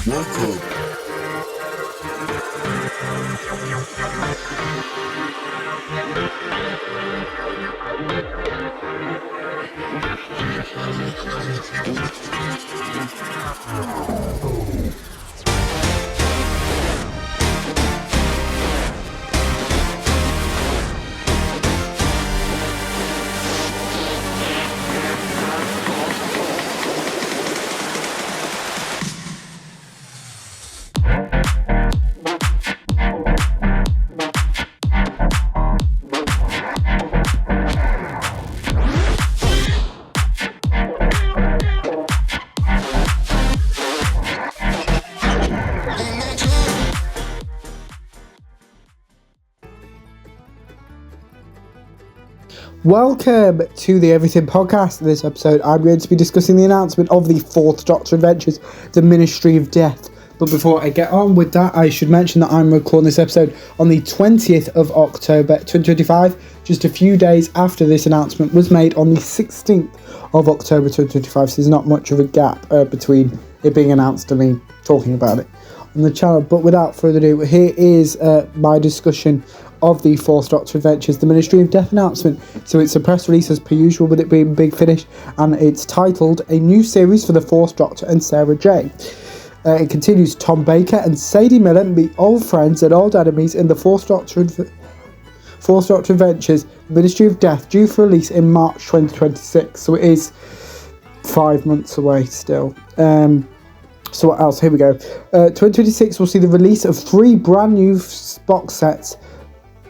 Welcome. Welcome to the Everything Podcast. In this episode, I'm going to be discussing the announcement of the Fourth Doctor Adventures, The Ministry of Death. But before I get on with that, I should mention that I'm recording this episode on the 20th of October 2025, just a few days after this announcement was made on the 16th of October 2025, so there's not much of a gap between it being announced and me talking about it on the channel. But without further ado, here is my discussion of the Fourth Doctor Adventures, The Ministry of Death announcement. So it's a press release as per usual, with it being Big Finish, and it's titled A New Series for the Fourth Doctor and Sarah Jane. It continues, Tom Baker and Sadie Miller meet old friends and old enemies in the Fourth Doctor Adventures, The Ministry of Death, due for release in March 2026. So it is 5 months away still. So what else? Here we go. 2026 will see the release of 3 brand new box sets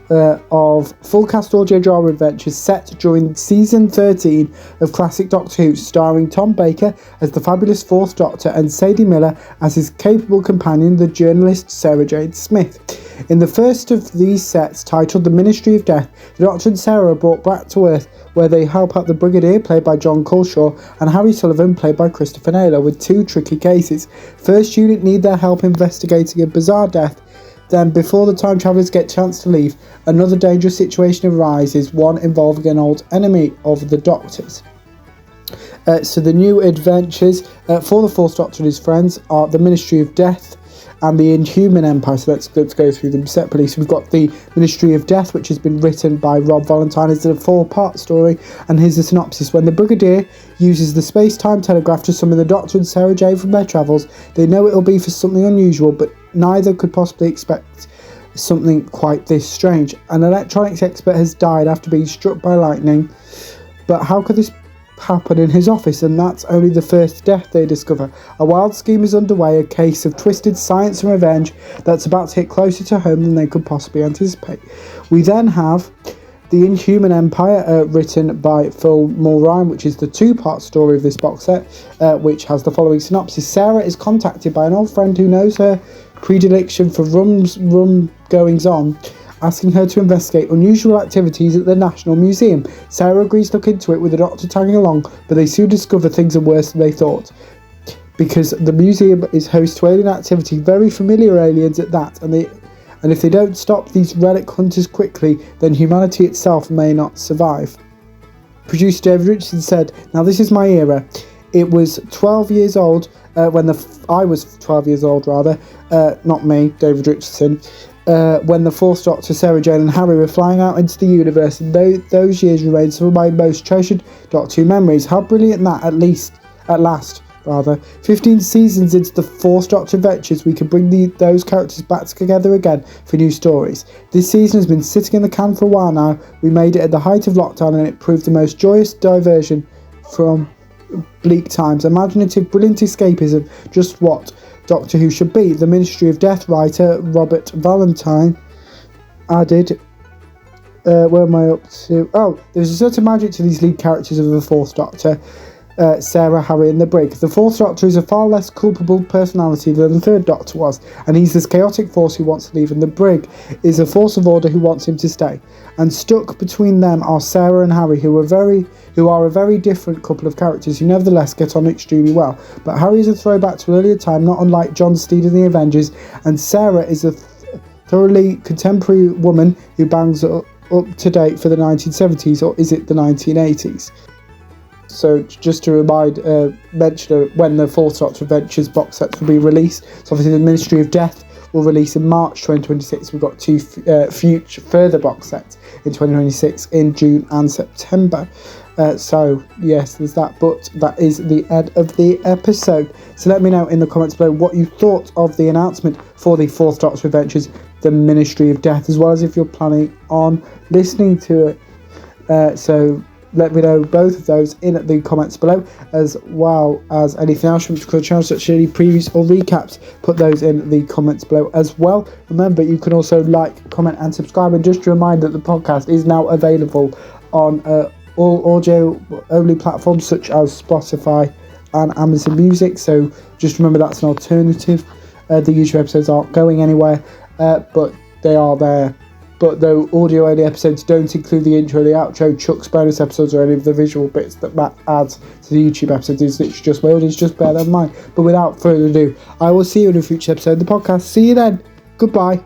of full cast audio drama adventures set during season 13 of classic Doctor Who, starring Tom Baker as the fabulous Fourth Doctor and Sadie Miller as his capable companion, the journalist Sarah Jane Smith. In the first of these sets, titled The Ministry of Death, the Doctor and Sarah are brought back to Earth, where they help out the Brigadier, played by John Culshaw, and Harry Sullivan, played by Christopher Naylor, with 2 tricky cases. First unit need their help investigating a bizarre death. Then, before the time travellers get a chance to leave, another dangerous situation arises, one involving an old enemy of the Doctor's. So the new adventures for the Fourth Doctor and his friends are The Ministry of Death and the Inhuman Empire. So let's go through them separately. So we've got the Ministry of Death, which has been written by Rob Valentine as a 4-part story, and here's the synopsis. When the Brigadier uses the space-time telegraph to summon the Doctor and Sarah Jane from their travels, they know it'll be for something unusual, but neither could possibly expect something quite this strange. An electronics expert has died after being struck by lightning, but how could this happen in his office? And that's only the first death they discover. A wild scheme is underway, a case of twisted science and revenge that's about to hit closer to home than they could possibly anticipate. We then have The Inhuman Empire, written by Phil Mulrine, which is the 2-part story of this box set, which has the following synopsis. Sarah is contacted by an old friend who knows her predilection for rum goings-on, asking her to investigate unusual activities at the National Museum. Sarah agrees to look into it, with the Doctor tagging along, but they soon discover things are worse than they thought, because the museum is host to alien activity, very familiar aliens at that, and if they don't stop these relic hunters quickly, then humanity itself may not survive. Producer David Richardson said, "Now this is my era. It was 12 years old I was 12 years old, not me, David Richardson, when the Fourth Doctor, Sarah Jane and Harry were flying out into the universe, and those years remain some of my most treasured Doctor Who memories. How brilliant that, at last, 15 seasons into the Fourth Doctor Adventures, we can bring those characters back together again for new stories. This season has been sitting in the can for a while now. We made it at the height of lockdown, and it proved the most joyous diversion from bleak times. Imaginative, brilliant escapism, just what Doctor Who should be." The Ministry of Death writer Robert Valentine added, where am I up to? Oh, there's a certain magic to these lead characters of the Fourth Doctor, Sarah, Harry and the Brig. The Fourth Doctor is a far less culpable personality than the Third Doctor was, and he's this chaotic force who wants to leave, and the Brig is a force of order who wants him to stay. And stuck between them are Sarah and Harry, who are a very different couple of characters who nevertheless get on extremely well. But Harry is a throwback to an earlier time, not unlike John Steed in the Avengers, and Sarah is a thoroughly contemporary woman who bangs up to date for the 1970s, or is it the 1980s? So just to mention when the Fourth Doctor Adventures box sets will be released. So obviously the Ministry of Death will release in March 2026. We've got two future further box sets in 2026 in June and September. So yes, there's that, but that is the end of the episode. So let me know in the comments below what you thought of the announcement for the Fourth Doctor Adventures, the Ministry of Death, as well as if you're planning on listening to it. So let me know both of those in the comments below, as well as anything else from the channel, such as any previews or recaps. Put those in the comments below as well. Remember, you can also like, comment and subscribe, and just a reminder that the podcast is now available on all audio only platforms such as Spotify and Amazon Music. So just remember that's an alternative. The YouTube episodes aren't going anywhere, but they are there. But the audio only episodes don't include the intro, the outro, Chuck's bonus episodes, or any of the visual bits that Matt adds to the YouTube episodes. It's literally just my audience, just bear that in mind. But without further ado, I will see you in a future episode of the podcast. See you then. Goodbye.